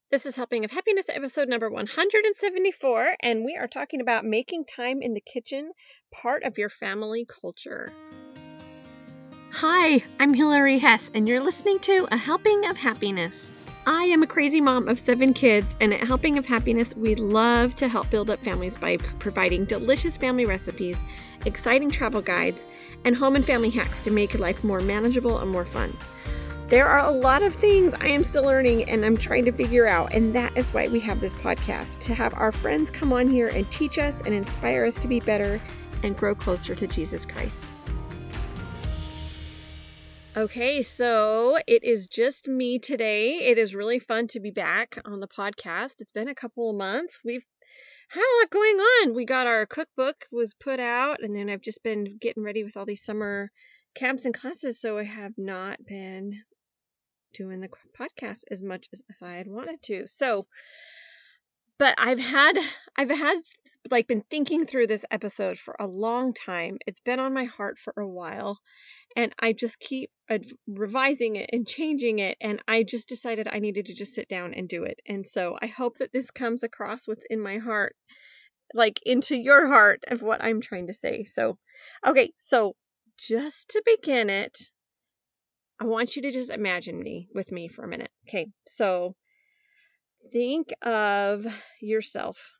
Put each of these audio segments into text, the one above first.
This is Helping of Happiness, episode number 174, and we are talking about making time in the kitchen part of your family culture. Hi, I'm Hilary Hess, and you're listening to A Helping of Happiness. I am a crazy mom of 7 kids, and at Helping of Happiness, we love to help build up families by providing delicious family recipes, exciting travel guides, and home and family hacks to make life more manageable and more fun. There are a lot of things I am still learning and I'm trying to figure out, and that is why we have this podcast, to have our friends come on here and teach us and inspire us to be better and grow closer to Jesus Christ. Okay, so it is just me today. It is really fun to be back on the podcast. It's been a couple of months. We've had a lot going on. We got our cookbook was put out, and then I've just been getting ready with all these summer camps and classes, so I have not been doing the podcast as much as I had wanted to. So, but I've been thinking through this episode for a long time. It's been on my heart for a while, and I just keep revising it and changing it. And I just decided I needed to just sit down and do it. And so I hope that this comes across what's in my heart, like into your heart of what I'm trying to say. So, okay. So just to begin it, I want you to just imagine me with me for a minute. Okay, so think of yourself.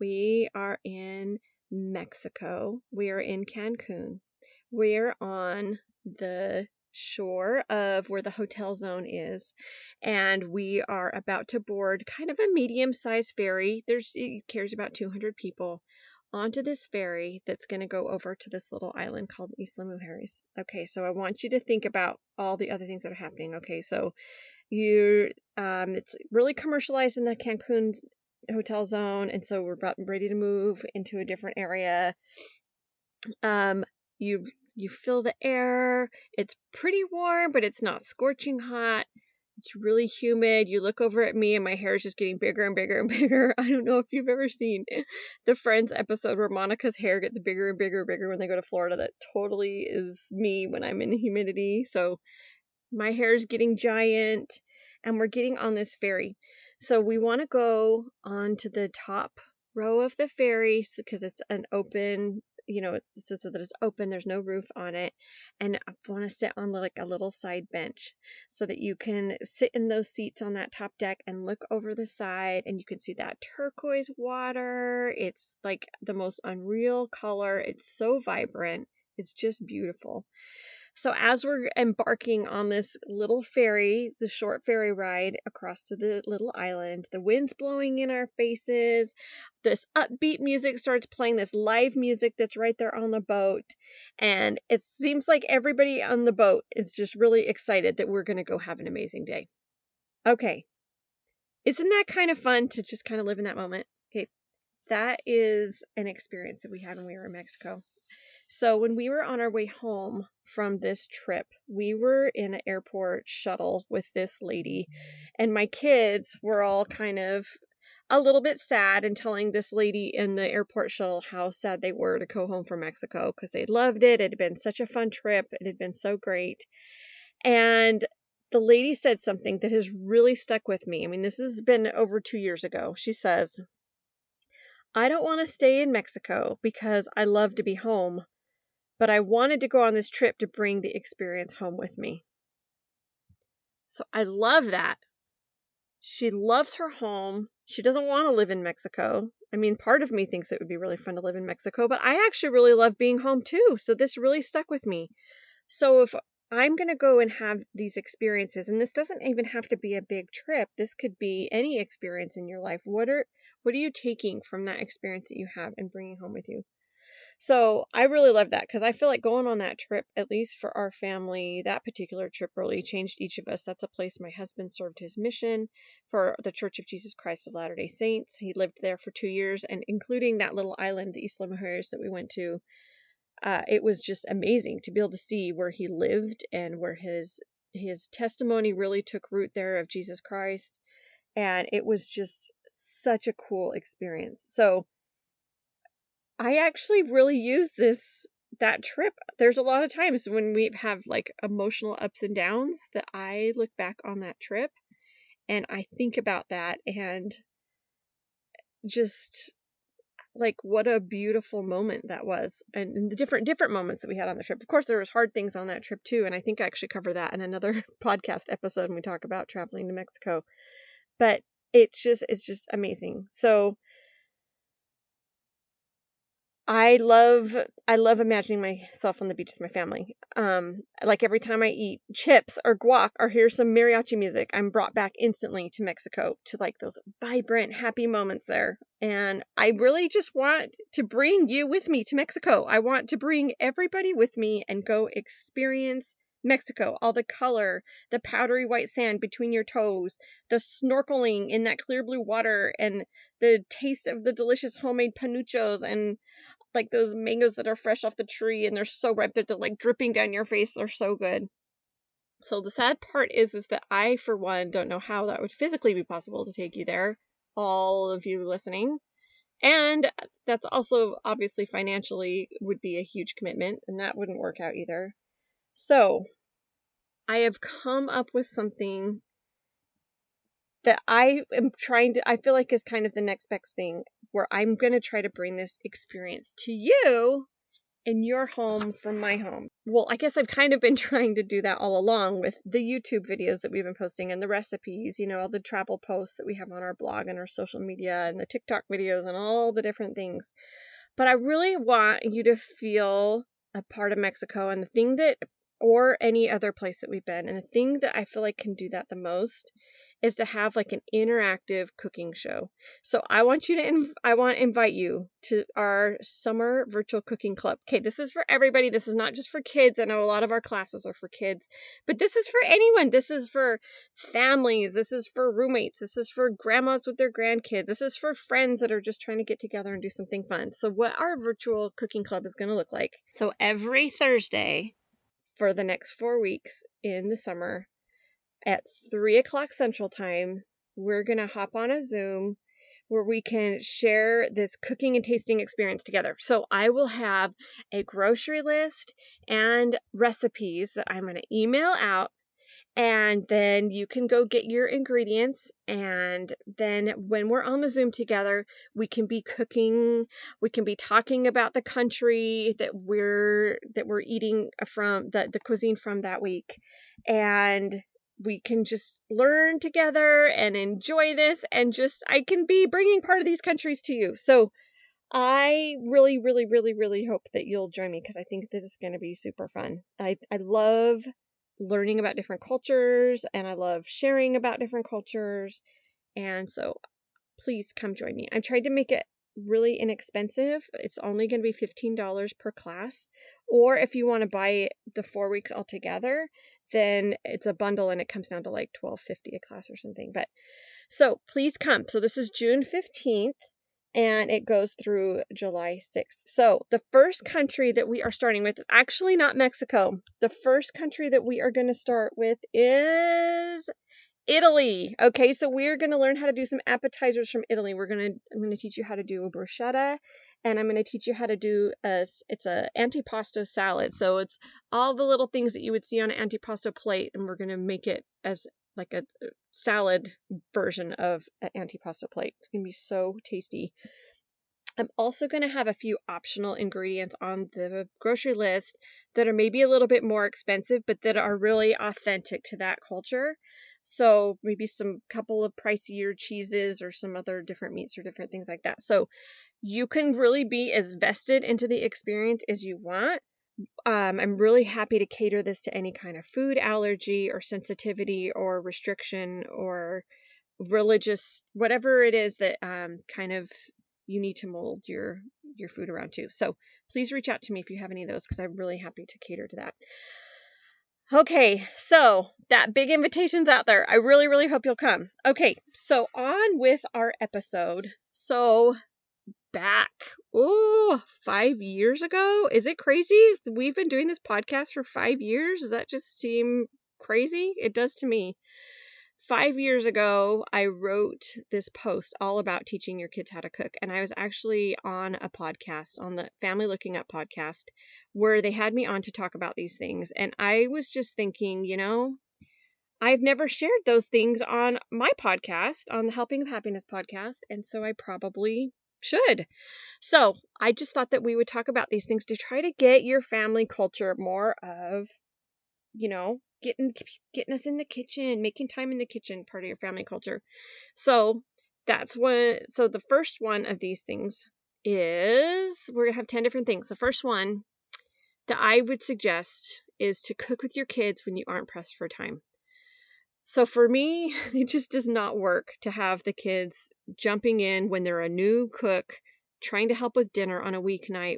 We are in Mexico. We are in Cancun. We're on the shore of where the hotel zone is, and we are about to board kind of a medium-sized ferry. It carries about 200 people onto this ferry that's going to go over to this little island called Isla Mujeres. Okay, so I want you to think about all the other things that are happening. Okay, so it's really commercialized in the Cancun hotel zone, and so we're about ready to move into a different area. You feel the air. It's pretty warm, but it's not scorching hot. It's really humid. You look over at me and my hair is just getting bigger and bigger and bigger. I don't know if you've ever seen the Friends episode where Monica's hair gets bigger and bigger and bigger when they go to Florida. That totally is me when I'm in humidity. So my hair is getting giant and we're getting on this ferry. So we want to go onto the top row of the ferry because it's an open, it's so that it's open, there's no roof on it, and I want to sit on like a little side bench so that you can sit in those seats on that top deck and look over the side, and you can see that turquoise water. It's like the most unreal color. It's so vibrant. It's just beautiful. So as we're embarking on this little ferry, the short ferry ride across to the little island, the wind's blowing in our faces, this upbeat music starts playing, this live music that's right there on the boat, and it seems like everybody on the boat is just really excited that we're going to go have an amazing day. Okay. Isn't that kind of fun to just kind of live in that moment? Okay. That is an experience that we had when we were in Mexico. So when we were on our way home from this trip, we were in an airport shuttle with this lady, and my kids were all kind of a little bit sad and telling this lady in the airport shuttle how sad they were to go home from Mexico because they loved it. It had been such a fun trip. It had been so great. And the lady said something that has really stuck with me. I mean, this has been over 2 years ago. She says, "I don't want to stay in Mexico because I love to be home, but I wanted to go on this trip to bring the experience home with me." So I love that. She loves her home. She doesn't want to live in Mexico. I mean, part of me thinks it would be really fun to live in Mexico, but I actually really love being home too. So this really stuck with me. So if I'm going to go and have these experiences, and this doesn't even have to be a big trip. This could be any experience in your life. What are you taking from that experience that you have and bringing home with you? So I really love that because I feel like going on that trip, at least for our family, that particular trip really changed each of us. That's a place my husband served his mission for the Church of Jesus Christ of Latter-day Saints. He lived there for 2 years, and including that little island, the Isla Mujeres that we went to, it was just amazing to be able to see where he lived and where his testimony really took root there of Jesus Christ. And it was just such a cool experience. So I actually really use that trip. There's a lot of times when we have like emotional ups and downs that I look back on that trip And I think about that and just like what a beautiful moment that was, and the different moments that we had on the trip. Of course, there was hard things on that trip too, and I think I actually cover that in another podcast episode when we talk about traveling to Mexico. But it's just amazing. So I love imagining myself on the beach with my family. Like every time I eat chips or guac or hear some mariachi music, I'm brought back instantly to Mexico, to like those vibrant, happy moments there. And I really just want to bring you with me to Mexico. I want to bring everybody with me and go experience Mexico. All the color, the powdery white sand between your toes, the snorkeling in that clear blue water, and the taste of the delicious homemade panuchos, and like those mangoes that are fresh off the tree and they're so ripe that they're like dripping down your face. They're so good. So the sad part is that I, for one, don't know how that would physically be possible to take you there, all of you listening. And that's also obviously financially would be a huge commitment, and that wouldn't work out either. So I have come up with something that I feel like is kind of the next best thing, where I'm going to try to bring this experience to you in your home from my home. Well, I guess I've kind of been trying to do that all along with the YouTube videos that we've been posting and the recipes, all the travel posts that we have on our blog and our social media and the TikTok videos and all the different things. But I really want you to feel a part of Mexico, and the thing that, or any other place that we've been, and the thing that I feel like can do that the most is to have like an interactive cooking show. So I want to invite you to our summer virtual cooking club. Okay, this is for everybody. This is not just for kids. I know a lot of our classes are for kids, but this is for anyone. This is for families. This is for roommates. This is for grandmas with their grandkids. This is for friends that are just trying to get together and do something fun. So what our virtual cooking club is going to look like. So every Thursday for the next 4 weeks in the summer, at 3 o'clock Central Time, we're going to hop on a Zoom where we can share this cooking and tasting experience together. So I will have a grocery list and recipes that I'm going to email out, and then you can go get your ingredients. And then when we're on the Zoom together, we can be cooking, we can be talking about the country that we're eating from, the cuisine from that week. And we can just learn together and enjoy this, and I can be bringing part of these countries to you. So I really, really, really, really hope that you'll join me, because I think this is going to be super fun. I love learning about different cultures, and I love sharing about different cultures. And so please come join me. I tried to make it really inexpensive. It's only going to be $15 per class. Or if you want to buy the 4 weeks altogether, then it's a bundle and it comes down to like $12.50 a class or something. But so please come. So this is June 15th and it goes through July 6th. So the first country that we are starting with is actually not Mexico. The first country that we are going to start with is Italy. Okay, so we're going to learn how to do some appetizers from Italy. I'm going to teach you how to do a bruschetta, and I'm going to teach you how to do it's a antipasto salad. So it's all the little things that you would see on an antipasto plate, and we're going to make it as like a salad version of an antipasto plate. It's going to be so tasty. I'm also going to have a few optional ingredients on the grocery list that are maybe a little bit more expensive, but that are really authentic to that culture. So maybe some couple of pricier cheeses or some other different meats or different things like that. So you can really be as vested into the experience as you want. I'm really happy to cater this to any kind of food allergy or sensitivity or restriction or religious, whatever it is that kind of you need to mold your food around too. So please reach out to me if you have any of those, because I'm really happy to cater to that. Okay, so that big invitation's out there. I really, really hope you'll come. Okay, so on with our episode. So back, 5 years ago? Is it crazy? We've been doing this podcast for 5 years? Does that just seem crazy? It does to me. 5 years ago, I wrote this post all about teaching your kids how to cook. And I was actually on a podcast, on the Family Looking Up podcast, where they had me on to talk about these things. And I was just thinking, I've never shared those things on my podcast, on the Helping of Happiness podcast, and so I probably should. So I just thought that we would talk about these things to try to get your family culture more of, getting us in the kitchen, making time in the kitchen part of your family culture. So so the first one of these things is, we're going to have 10 different things. The first one that I would suggest is to cook with your kids when you aren't pressed for time. So for me, it just does not work to have the kids jumping in when they're a new cook, trying to help with dinner on a weeknight,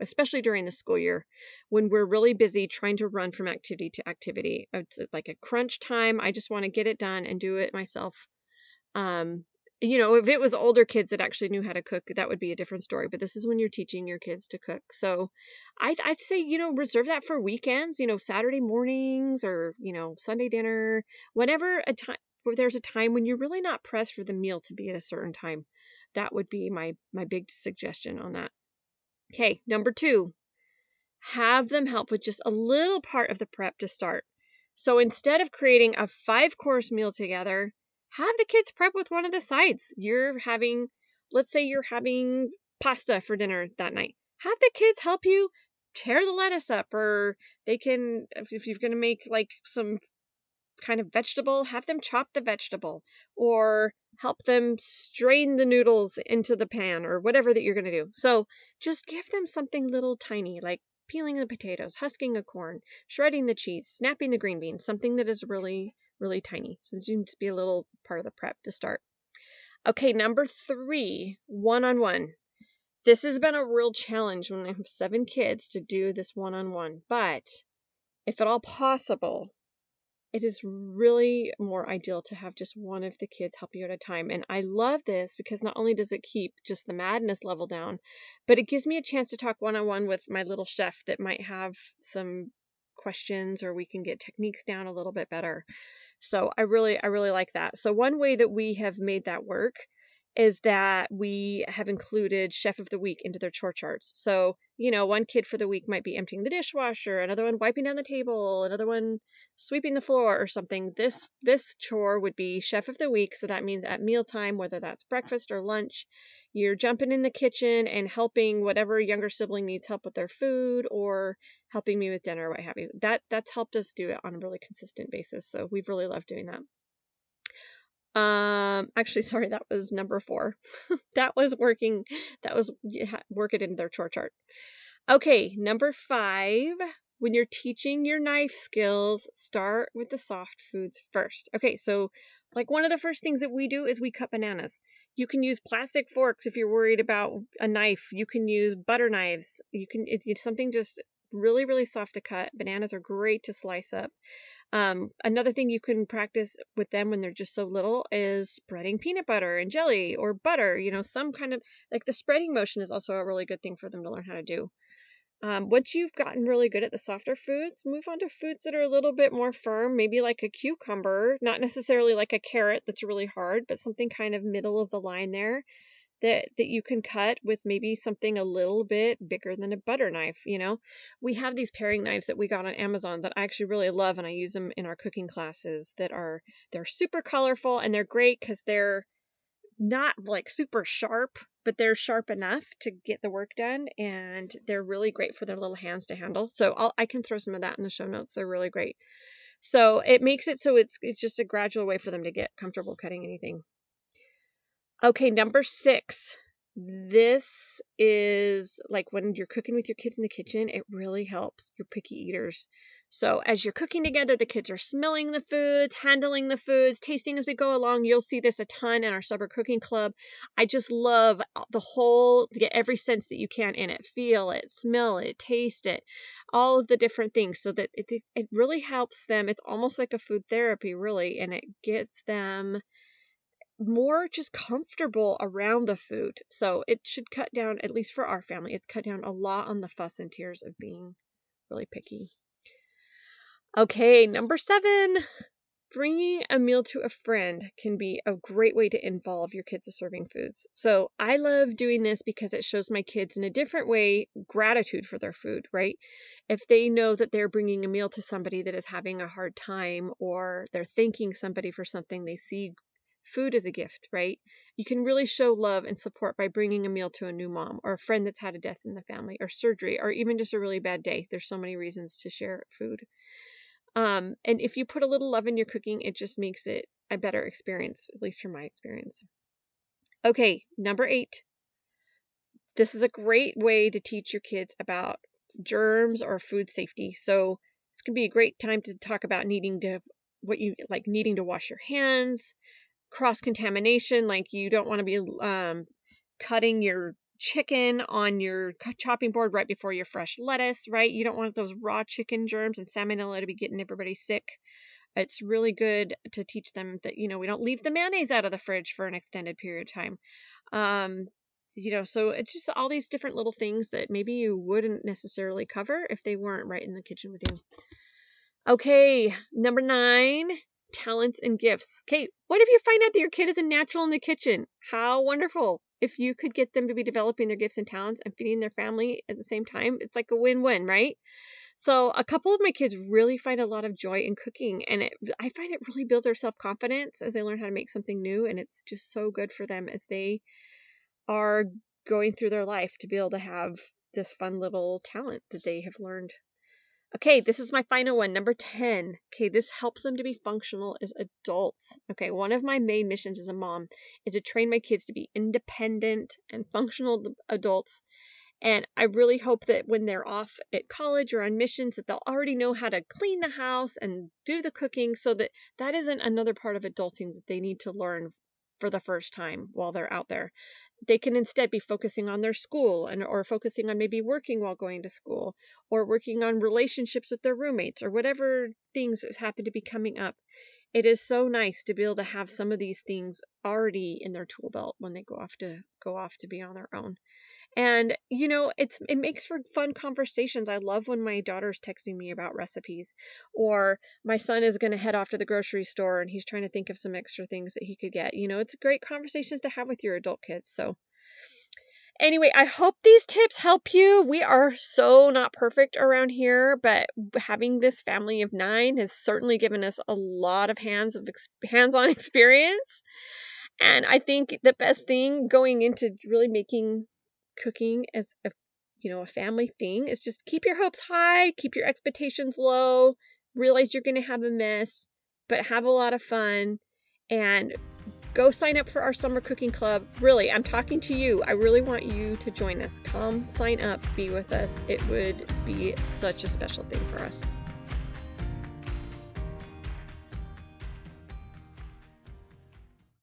especially during the school year, when we're really busy trying to run from activity to activity. It's like a crunch time. I just want to get it done and do it myself. If it was older kids that actually knew how to cook, that would be a different story. But this is when you're teaching your kids to cook. So I'd say, reserve that for weekends, Saturday mornings or, Sunday dinner, whenever where there's a time when you're really not pressed for the meal to be at a certain time. That would be my big suggestion on that. Okay, number 2, have them help with just a little part of the prep to start. So instead of creating a 5-course meal together, have the kids prep with one of the sides. Let's say you're having pasta for dinner that night. Have the kids help you tear the lettuce up, or they can, if you're going to make like some kind of vegetable, have them chop the vegetable, or help them strain the noodles into the pan, or whatever that you're going to do. So just give them something little tiny, like peeling the potatoes, husking a corn, shredding the cheese, snapping the green beans, something that is really, really tiny. So that you can just be a little part of the prep to start. Okay, number 3, one-on-one. This has been a real challenge when I have 7 kids to do this one-on-one, but if at all possible, it is really more ideal to have just one of the kids help you at a time. And I love this because not only does it keep just the madness level down, but it gives me a chance to talk one-on-one with my little chef that might have some questions, or we can get techniques down a little bit better. So I really like that. So one way that we have made that work is that we have included Chef of the Week into their chore charts. So, one kid for the week might be emptying the dishwasher, another one wiping down the table, another one sweeping the floor or something. This chore would be Chef of the Week. So that means at mealtime, whether that's breakfast or lunch, you're jumping in the kitchen and helping whatever younger sibling needs help with their food, or helping me with dinner, what have you. That's helped us do it on a really consistent basis. So we've really loved doing that. Actually, sorry, that was number 4. That was work it into their chore chart. Okay, number 5, when you're teaching your knife skills, start with the soft foods first. Okay, so like one of the first things that we do is we cut bananas. You can use plastic forks if you're worried about a knife. You can use butter knives. It's something just really, really soft to cut. Bananas are great to slice up. Another thing you can practice with them when they're just so little is spreading peanut butter and jelly or butter, some kind of, like, the spreading motion is also a really good thing for them to learn how to do. Once you've gotten really good at the softer foods, move on to foods that are a little bit more firm, maybe like a cucumber, not necessarily like a carrot that's really hard, but something kind of middle of the line there. That you can cut with maybe something a little bit bigger than a butter knife. We have these paring knives that we got on Amazon that I actually really love, and I use them in our cooking classes. They're super colorful, and they're great because they're not like super sharp, but they're sharp enough to get the work done, and they're really great for their little hands to handle. So I can throw some of that in the show notes. They're really great. So it makes it so it's just a gradual way for them to get comfortable cutting anything. Okay, number 6. This is like when you're cooking with your kids in the kitchen, it really helps your picky eaters. So as you're cooking together, the kids are smelling the foods, handling the foods, tasting as we go along. You'll see this a ton in our summer cooking club. I just love to get every sense that you can in it. Feel it, smell it, taste it, all of the different things, so that it really helps them. It's almost like a food therapy, really, and it gets them more just comfortable around the food. So it should cut down, at least for our family, it's cut down a lot on the fuss and tears of being really picky. Okay, number 7. Bringing a meal to a friend can be a great way to involve your kids in serving foods. So I love doing this because it shows my kids in a different way gratitude for their food, right? If they know that they're bringing a meal to somebody that is having a hard time, or they're thanking somebody for something, they see food as a gift, right? You can really show love and support by bringing a meal to a new mom or a friend that's had a death in the family or surgery or even just a really bad day. There's so many reasons to share food. And if you put a little love in your cooking, it just makes it a better experience, at least from my experience. Okay, number 8. This is a great way to teach your kids about germs or food safety. So this can be a great time to talk about needing to wash your hands, cross-contamination, like you don't want to be cutting your chicken on your chopping board right before your fresh lettuce, right? You don't want those raw chicken germs and salmonella to be getting everybody sick. It's really good to teach them that, we don't leave the mayonnaise out of the fridge for an extended period of time. So it's just all these different little things that maybe you wouldn't necessarily cover if they weren't right in the kitchen with you. Okay, number 9, talents and gifts. Okay, what if you find out that your kid is a natural in the kitchen? How wonderful. If you could get them to be developing their gifts and talents and feeding their family at the same time, it's like a win-win, right? So a couple of my kids really find a lot of joy in cooking, and I find it really builds their self-confidence as they learn how to make something new, and it's just so good for them as they are going through their life to be able to have this fun little talent that they have learned. Okay, this is my final one, number 10. Okay, this helps them to be functional as adults. Okay, one of my main missions as a mom is to train my kids to be independent and functional adults. And I really hope that when they're off at college or on missions that they'll already know how to clean the house and do the cooking, so that that isn't another part of adulting that they need to learn for the first time while they're out there. They can instead be focusing on their school or focusing on maybe working while going to school, or working on relationships with their roommates, or whatever things happen to be coming up. It is so nice to be able to have some of these things already in their tool belt when they go off to be on their own. And, it makes for fun conversations. I love when my daughter's texting me about recipes, or my son is going to head off to the grocery store and he's trying to think of some extra things that he could get. It's great conversations to have with your adult kids. So anyway, I hope these tips help you. We are so not perfect around here, but having this family of 9 has certainly given us a lot of hands-on experience. And I think the best thing going into really making cooking as a family thing is just keep your hopes high, keep your expectations low, realize you're going to have a mess, but have a lot of fun, and go sign up for our summer cooking club. Really, I'm talking to you. I really want you to join us. Come sign up, be with us. It would be such a special thing for us.